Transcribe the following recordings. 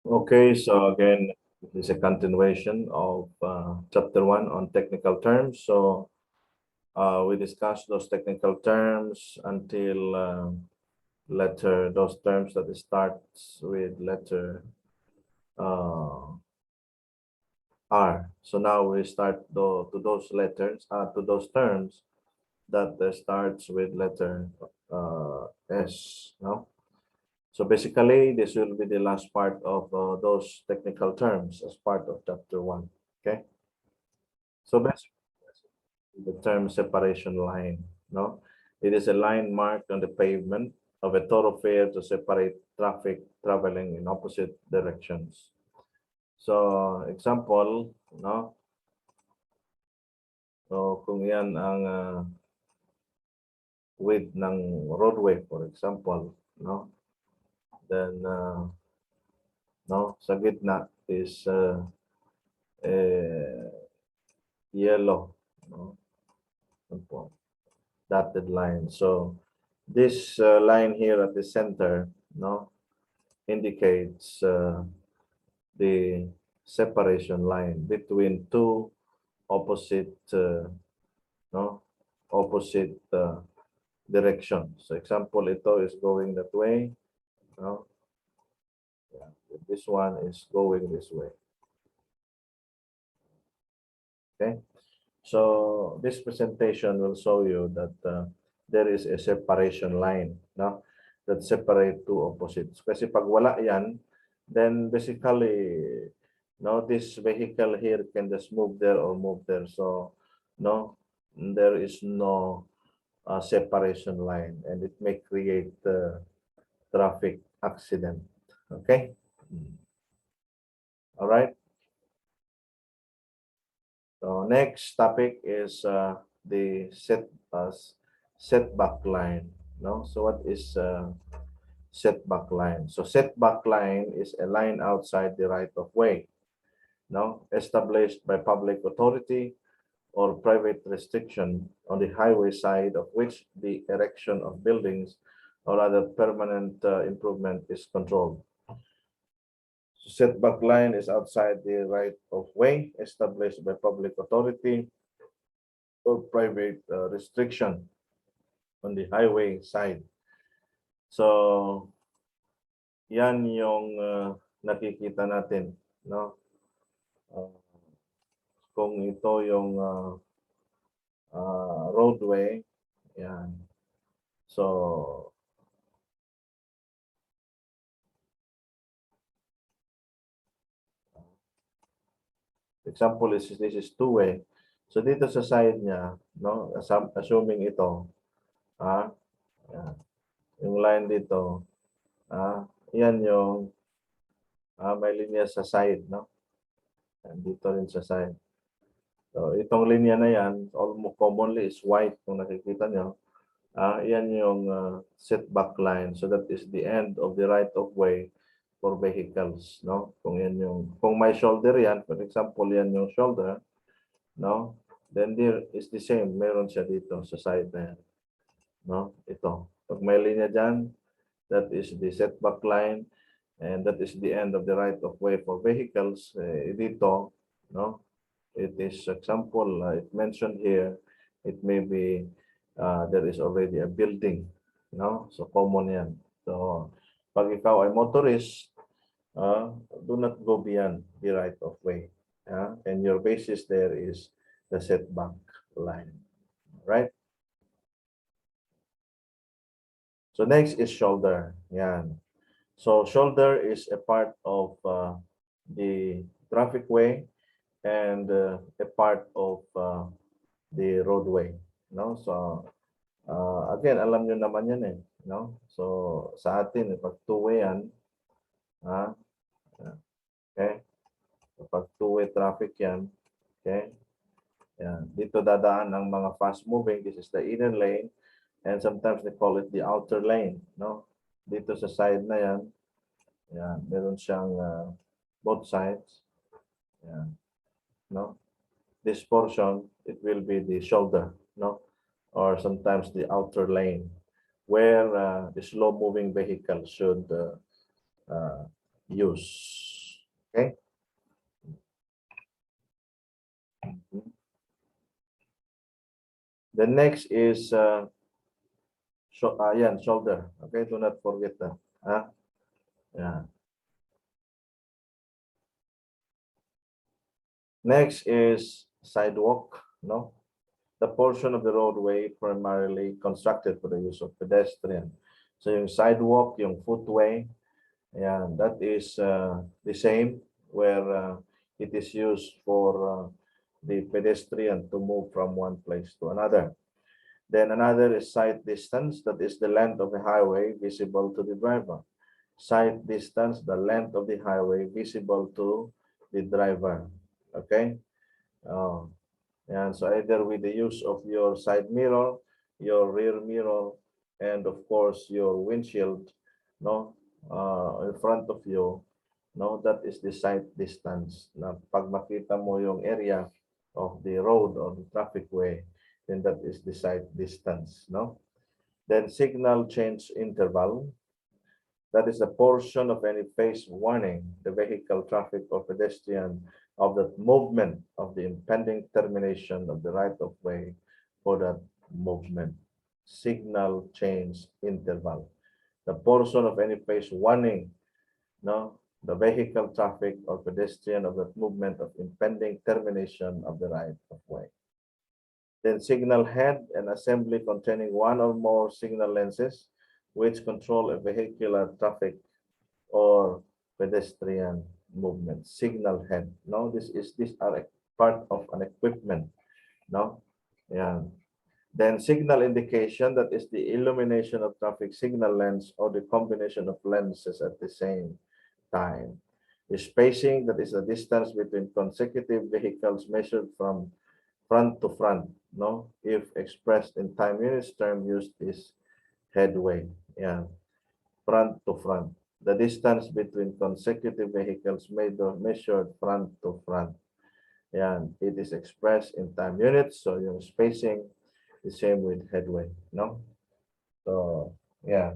Okay, so again, this is a continuation of chapter 1 on technical terms. So we discussed those technical terms until those terms that starts with letter uh, R. So now we start to those letters, to those terms that starts with letter S. No? So basically, this will be the last part of those technical terms as part of chapter 1. Okay. So basically, the term separation line, no? It is a line marked on the pavement of a thoroughfare to separate traffic traveling in opposite directions. So example, no? So kung yan ang width ng roadway, for example, no? Then no, sa gitna is yellow, no? Dotted line. So this line here at the center, no, indicates the separation line between two opposite, no, opposite directions. So example, ito is going that way, no? Yeah. This one is going this way. Okay. So this presentation will show you that there is a separation line, no, that separate two opposites. Kasi pag wala yan, then basically, no, this vehicle here can just move there or move there. So, no, there is no separation line, and it may create traffic accident. Okay. All right. So next topic is the setback line. No, so what is setback line? So setback line is a line outside the right of way, no, established by public authority or private restriction on the highway side of which the erection of buildings or other permanent improvement is controlled. So setback line is outside the right of way established by public authority or private restriction on the highway side. So, yan yung nakikita natin, no? Kung ito yung roadway, yan. So, example is this is two-way. So dito sa side niya, no, assuming ito, yan, yung line dito, yan yung may linya sa side, no? Dito rin sa side. So itong linya na yan, almost commonly is white kung nakikita nyo. Yan yung setback line. So that is the end of the right of way for vehicles, no? Kung yan yung, kung may shoulder yan, for example, yan yung shoulder, no? Then there is the same, meron siya dito sa side na yan, no? Ito. Pag may linya dyan, that is the setback line, and that is the end of the right of way for vehicles. Dito, no? It is example, it mentioned here, it may be there is already a building, no? So common yan. So pag ikaw ay motorist, do not go beyond the right of way. And your basis there is the setback line, right? So next is shoulder. Yan. So shoulder is a part of the traffic way and a part of the roadway, no? So again, alam nyo naman yan eh, no? So sa atin, pag two-way yan, okay? Pag two-way traffic yan, okay? Yan. Dito dadaan ang mga fast moving. This is the inner lane, and sometimes they call it the outer lane, no? Dito sa side na yan, yan, meron siyang both sides. Yan, no? This portion, it will be the shoulder, no? Or sometimes the outer lane, where the slow-moving vehicle should use. Okay? The next is shoulder. Okay, do not forget that. Yeah. Next is sidewalk. No, the portion of the roadway primarily constructed for the use of pedestrian. So yung sidewalk, yung footway, yeah, that is the same where it is used for the pedestrian to move from one place to another. Then another is sight distance, that is the length of the highway visible to the driver. Sight distance, the length of the highway visible to the driver. Okay? And so either with the use of your side mirror, your rear mirror, and of course your windshield, no, in front of you, no, that is the sight distance. Na pag makita mo yung area of the road or the traffic way, then that is the sight distance, no. Then signal change interval, that is a portion of any phase warning the vehicle, traffic, or pedestrian of the movement of the impending termination of the right of way for that movement. Signal change interval, the portion of any phase warning, no, the vehicle, traffic, or pedestrian of the movement of impending termination of the right of way. Then signal head, an assembly containing one or more signal lenses which control a vehicular traffic or pedestrian movement. Signal head. No, these are a part of an equipment. No, yeah. Then signal indication, that is the illumination of traffic signal lens or the combination of lenses at the same time. The spacing, that is the distance between consecutive vehicles measured from front to front. No, if expressed in time units, term used is headway. Yeah, front to front. The distance between consecutive vehicles measured front to front. Yeah, it is expressed in time units, so yung spacing the same with headway, no? So, yeah.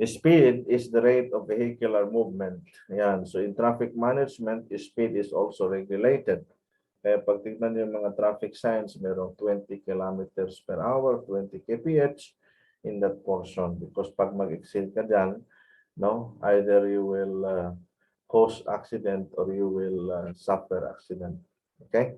Speed is the rate of vehicular movement. Yan. So in traffic management, speed is also regulated. Kaya pag tignan yung mga traffic signs, merong 20 kilometers per hour, 20 kph in that portion. Because pag mag-exceed ka dyan, no, either you will cause accident or you will suffer accident. Okay?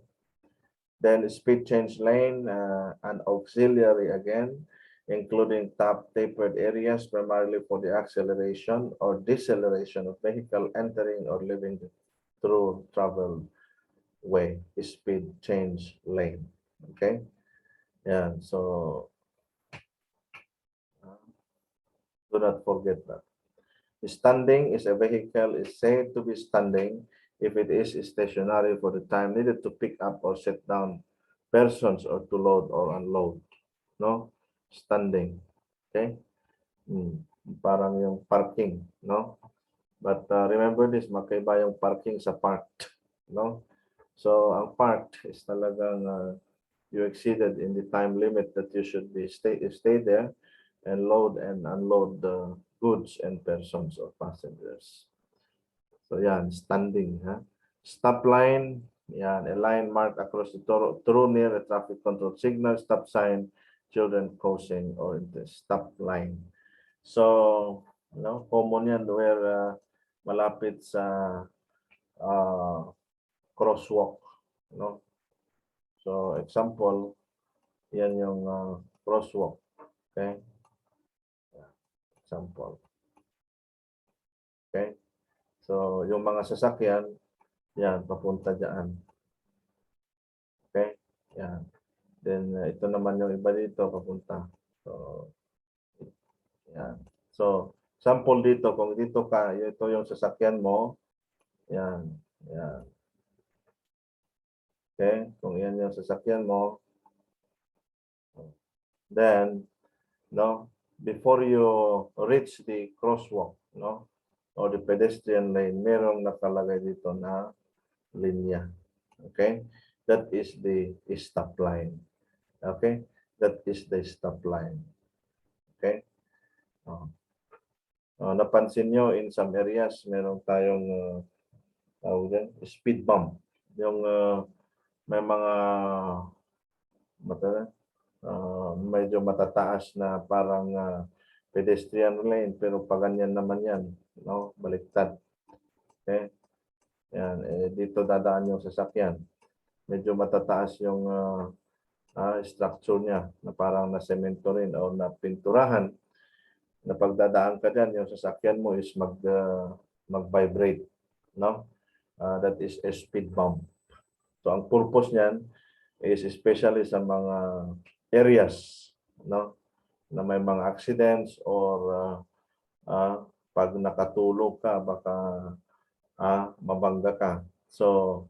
Then speed change lane and auxiliary again, including top tapered areas primarily for the acceleration or deceleration of vehicle entering or leaving through travel way, speed change lane. Okay, yeah, so do not forget that. Standing is a vehicle is said to be standing if it is stationary for the time needed to pick up or set down persons or to load or unload. No, standing. Okay, parang yung parking, no? But remember this, magkaiba yung parking sa parked, no? So ang parked is talagang you exceeded in the time limit that you should be stay there and load and unload the goods and persons or passengers. So yan, standing, ha? Stop line, yan, a line marked across the through near a traffic control signal, stop sign, children crossing, or the stop line. So, no, common yan where malapit sa crosswalk, no? So, example, yan yung crosswalk, okay? Example. Okay? So, yung mga sasakyan, yan, papunta dyan. Okay? Yan. Then, ito naman yung iba dito, papunta. So, yan. So, sample dito, kung dito ka, ito yung sasakyan mo, yan. Yan. Okay? Kung yan yung sasakyan mo, then, no, before you reach the crosswalk, no, or the pedestrian lane, merong nakalagay dito na linya. Okay? That is the stop line. Okay? That is the stop line. Okay? Oh. napansin nyo in some areas, meron tayong speed bump. Yung may mga medyo matataas na parang pedestrian lane, pero pag ganyan naman yan, no? Baliktad. Okay? Yan, dito dadaan yung sasakyan. Medyo matataas yung structure niya na parang na-semento rin o na-pinturahan. Na pagdadaan ka dyan, yung sasakyan mo is mag-vibrate. No? That is a speed bump. So ang purpose niyan is especially sa mga areas, no, na may mga accidents or pag nakatulog ka baka mabangga ka. So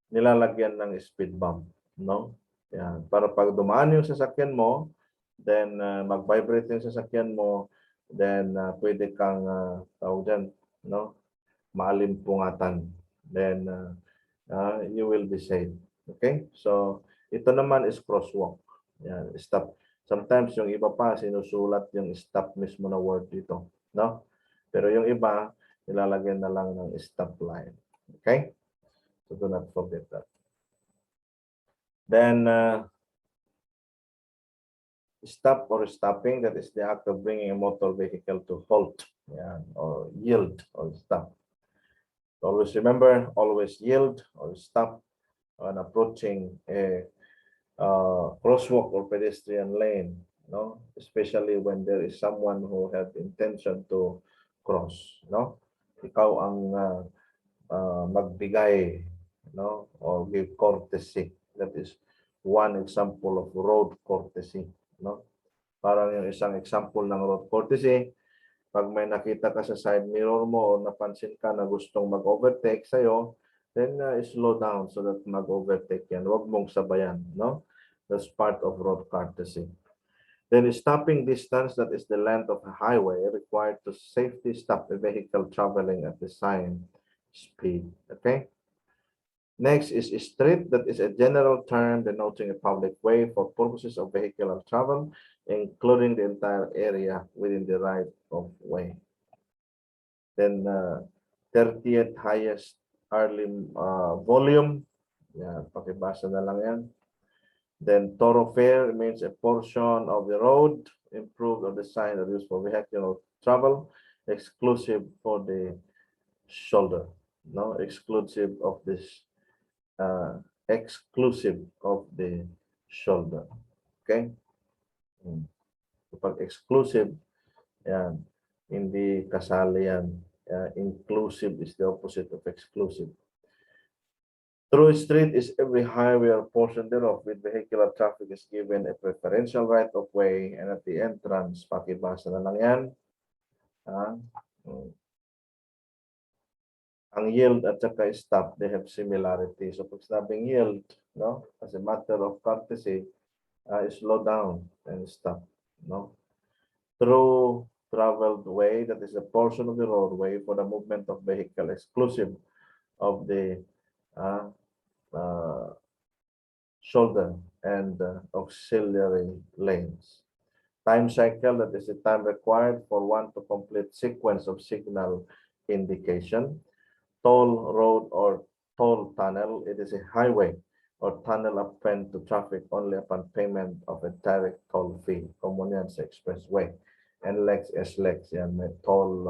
nilalagyan ng speed bump, no? Yan, para pag dumaan yung sasakyan mo, then mag-vibrate yung sasakyan mo, then pwede kang tawag dyan, no? Maalimpungatan. Then you will be saved. Okay? So ito naman is crosswalk. Yan, stop. Sometimes yung iba pa sinusulat yung stop mismo na word dito, no? Pero yung iba nilalagyan na lang ng stop line. Okay? So do not forget that. Then stop or stopping, that is the act of bringing a motor vehicle to halt, yan, or yield or stop. Always remember, always yield or stop when approaching a crosswalk or pedestrian lane, no? Especially when there is someone who had intention to cross, no? Ikaw ang magbigay, no, or give courtesy. That is one example of road courtesy, no? Parang yung isang example ng road courtesy, pag may nakita ka sa side mirror mo o napansin ka na gustong mag-overtake sa'yo, then slow down so that mag-overtake yan. Huwag mong sabayan, no? That's part of road courtesy. Then stopping distance, that is the length of a highway required to safely stop a vehicle traveling at the same speed. Okay? Next is street, that is a general term denoting a public way for purposes of vehicular travel, including the entire area within the right of way. Then 30th highest hourly volume. Yan, pakibasa na lang yan. Then thoroughfare means a portion of the road improved or designed or used for vehicular travel, exclusive for the shoulder, no, exclusive of this, exclusive of the shoulder. Okay? Kapag exclusive, yan, hindi kasali yan. Inclusive is the opposite of exclusive. Through street is every highway or portion thereof with vehicular traffic is given a preferential right of way, and at the entrance, pakibasa na lang yan. Ang yield at saka stop, they have similarity. So pag sabing yield, no, as a matter of courtesy, slow down and stop, no. Through traveled way, that is a portion of the roadway for the movement of vehicle exclusive of the shoulder and auxiliary lanes. Time cycle, that is the time required for one to complete sequence of signal indication. Toll road or toll tunnel, it is a highway or tunnel open to traffic only upon payment of a direct toll fee. Common yan sa expressway. NLEX, SLEX, yan, may toll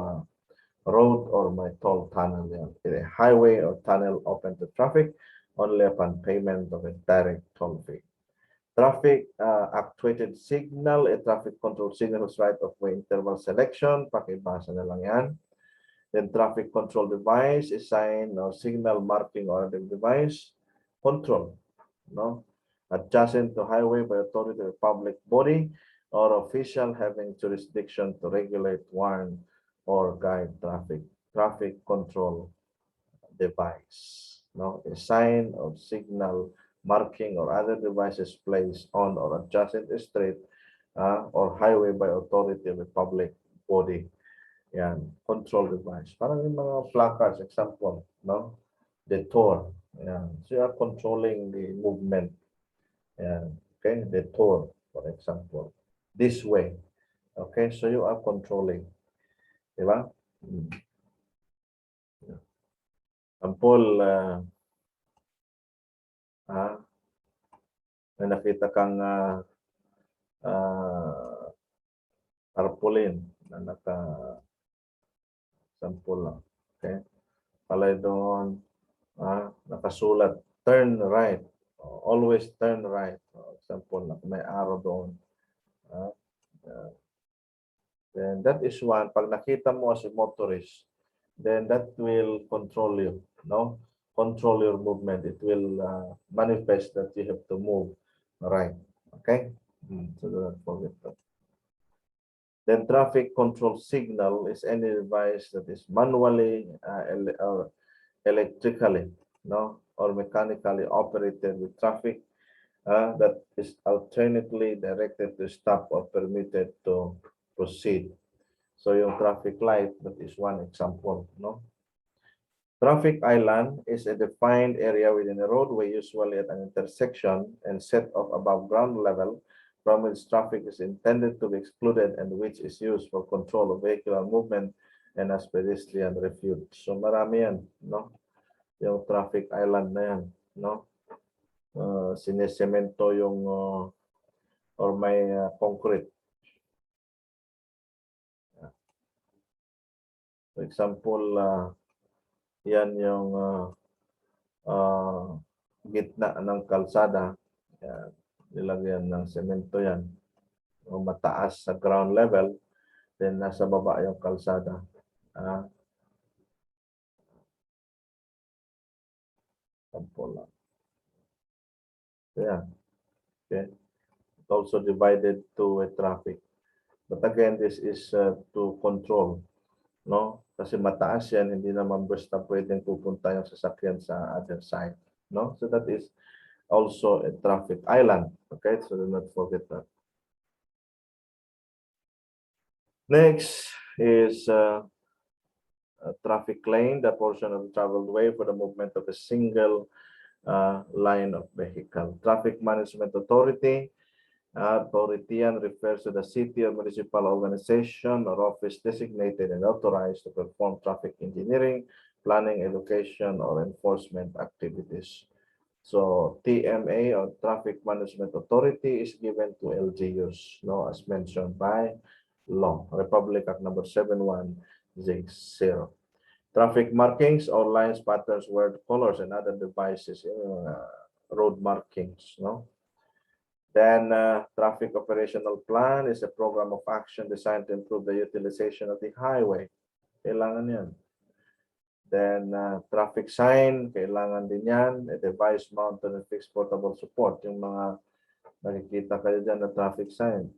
road or may toll tunnel yan. A highway or tunnel open to traffic only upon payment of a direct toll fee. Traffic actuated signal, a traffic control signal whose right of way interval selection, pakibasa na lang yan. Then traffic control device, a sign or signal marking or the device control, no, adjacent to highway by authority of a public body or official having jurisdiction to regulate, warn, or guide traffic. Traffic control device, no, a sign or signal marking or other devices placed on or adjacent a street or highway by authority of a public body. Yan, control device. Parang yung mga placards, example, no? Detour. Yan. So you are controlling the movement. Yan. Okay, detour, for example. This way. Okay, so you are controlling. Di ba? Example, may nakita kang tarpaulin na naka-sample lang. Okay? Palay doon, nakasulat, turn right. Always turn right. Example, may arrow doon. Then that is one. Pag nakita mo as a motorist, then that will control you, no? Control your movement. It will manifest that you have to move right. Okay? So do not forget that. Then traffic control signal is any device that is manually or electrically, no, or mechanically operated with traffic that is alternately directed to stop or permitted to proceed. So yung traffic light, that is one example, no? Traffic island is a defined area within a roadway, usually at an intersection and set off above ground level, from which traffic is intended to be excluded and which is used for control of vehicular movement and as pedestrian refuge. So marami yan, no? Yung traffic island na yan, no? Sinesemento yung or may concrete. For example, yan yung gitna ng kalsada. Yan, nilagyan ng semento yan. Mataas sa ground level, then nasa baba yung kalsada. Example lang. Yeah. Okay. It's also divided to a traffic. But again, this is to control, no? Kasi mataas yan, hindi naman basta pwedeng pupunta yung sasakyan sa other side, no? So that is also a traffic island. Okay, so do not forget that. Next is a traffic lane, the portion of the traveled way for the movement of a single line of vehicle. Traffic Management Authority. Authority refers to the city or municipal organization or office designated and authorized to perform traffic engineering, planning, education, or enforcement activities. So TMA or Traffic Management Authority is given to LGUs, no, as mentioned by law, Republic Act number 7160. Traffic markings or lines, patterns, word colors, and other devices, road markings, no. Then traffic operational plan is a program of action designed to improve the utilization of the highway. Kailangan yan. Then traffic sign, kailangan din yan. A device mounted and fixed portable support. Yung mga nakikita kayo dyan na traffic sign.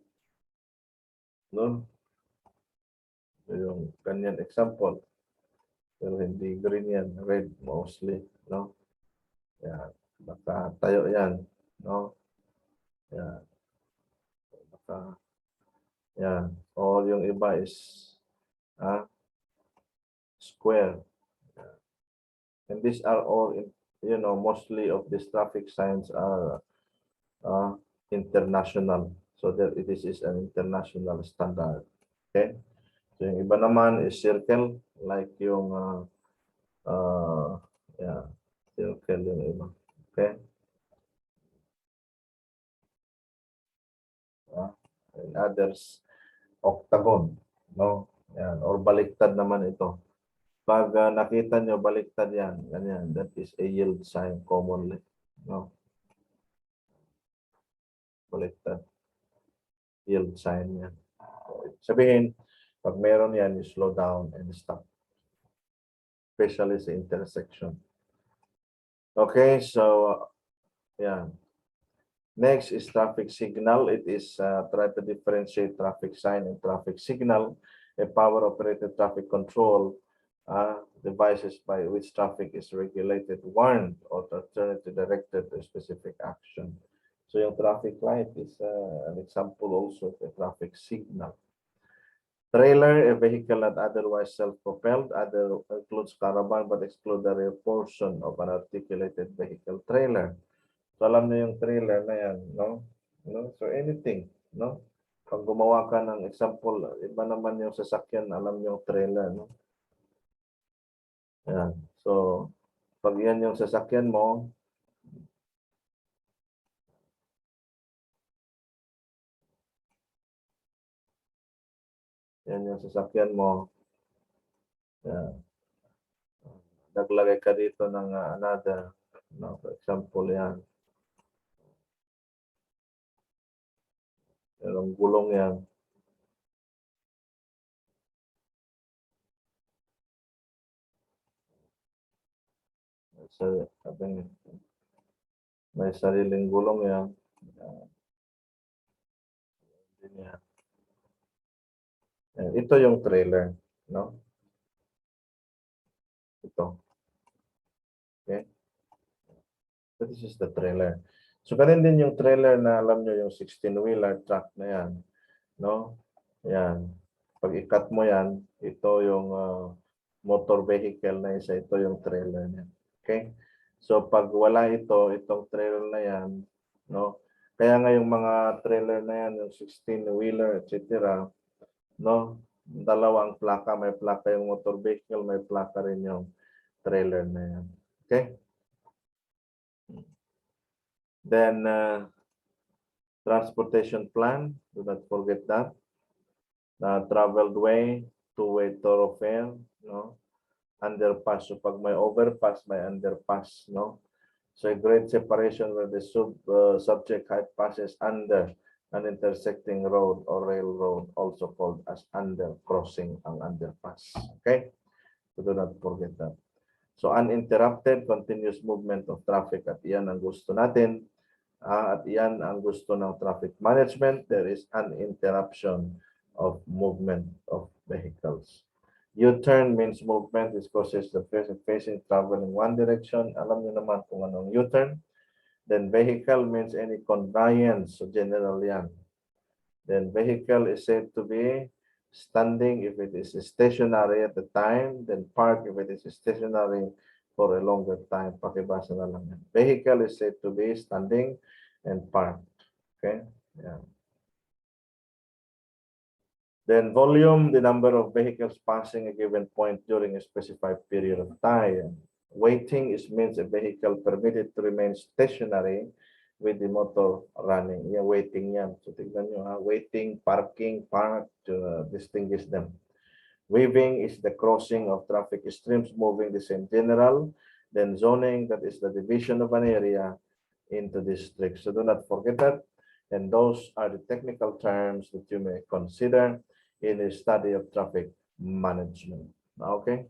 No? Yung ganyan example. Pero hindi green yan. Red mostly. No? Yan. Baka tayo yan. No? Yan. Baka yan. Or yung iba is square. And these are all, mostly of these traffic signs are international. So this is an international standard. Okay? So yung iba naman is circle, like yung, circle yung iba. Okay? And others, octagon. No? Yan. Or baliktad naman ito. Pag nakita nyo, baliktad yan. Ganyan. That is a yield sign commonly. No? Baliktad. Yield sign yan. Sabihin, pag meron yan, you slow down and stop. Especially sa intersection. Okay, so, yan. Next is traffic signal. It is try to differentiate traffic sign and traffic signal. A power-operated traffic control devices by which traffic is regulated, warned, or alternatively directed to a specific action. So yung traffic light is an example also of a traffic signal. Trailer, a vehicle not otherwise self-propelled, includes caravan but exclude the rear portion of an articulated vehicle trailer. So alam niyo yung trailer na yan, no? So anything, no? pag gumawa ka ng example, iba naman yung sasakyan, alam yung trailer, no? Ayan. So, pag yan yung sasakyan mo, yan yung sasakyan mo, ayan. Naglagay ka dito ng another, no? For example, yan. Yung gulong yan. So, may sariling gulong yan. Yan. Ito yung trailer, no? Ito. Okay? So this is the trailer. So ganun din yung trailer na alam nyo yung 16-wheeler truck na yan, no? Yan. Pag ikat mo yan, ito yung motor vehicle na isa, ito yung trailer niya. Okay? So pag wala ito, itong trailer na yan, no? Kaya nga yung mga trailer na yan, yung 16-wheeler, etc., no? Dalawang plaka, may plaka yung motor vehicle, may plaka rin yung trailer na yan. Okay? Then, transportation plan, do not forget that. Traveled way, two-way thoroughfare, no? Underpass. So pag may overpass, may underpass, no? So a great separation where the subject height passes under an intersecting road or railroad, also called as undercrossing ang underpass. Okay? So do not forget that. So uninterrupted, continuous movement of traffic at iyan ang gusto natin. At iyan ang gusto ng traffic management. There is an interruption of movement of vehicles. U-turn means movement. This causes the facing travel in one direction. Alam niyo naman kung anong U-turn. Then vehicle means any conveyance. So general yan. Then vehicle is said to be standing if it is stationary at the time. Then park if it is stationary for a longer time. Pakibasa na lang yan. Vehicle is said to be standing and parked. Okay? Yeah. Then volume, the number of vehicles passing a given point during a specified period of time. Waiting is means a vehicle permitted to remain stationary with the motor running. Yeah, waiting yan. So tignan nyo ha. Waiting, parking, park, to distinguish them. Waving is the crossing of traffic streams moving the same general. Then zoning, that is the division of an area into districts. So do not forget that. And those are the technical terms that you may consider in the study of traffic management. Okay?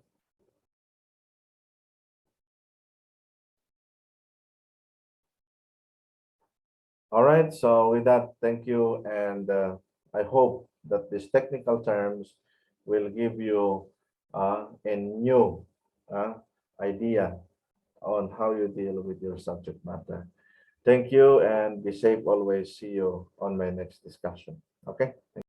All right, so with that, thank you. And I hope that these technical terms will give you a new idea on how you deal with your subject matter. Thank you and be safe always. See you on my next discussion. Okay?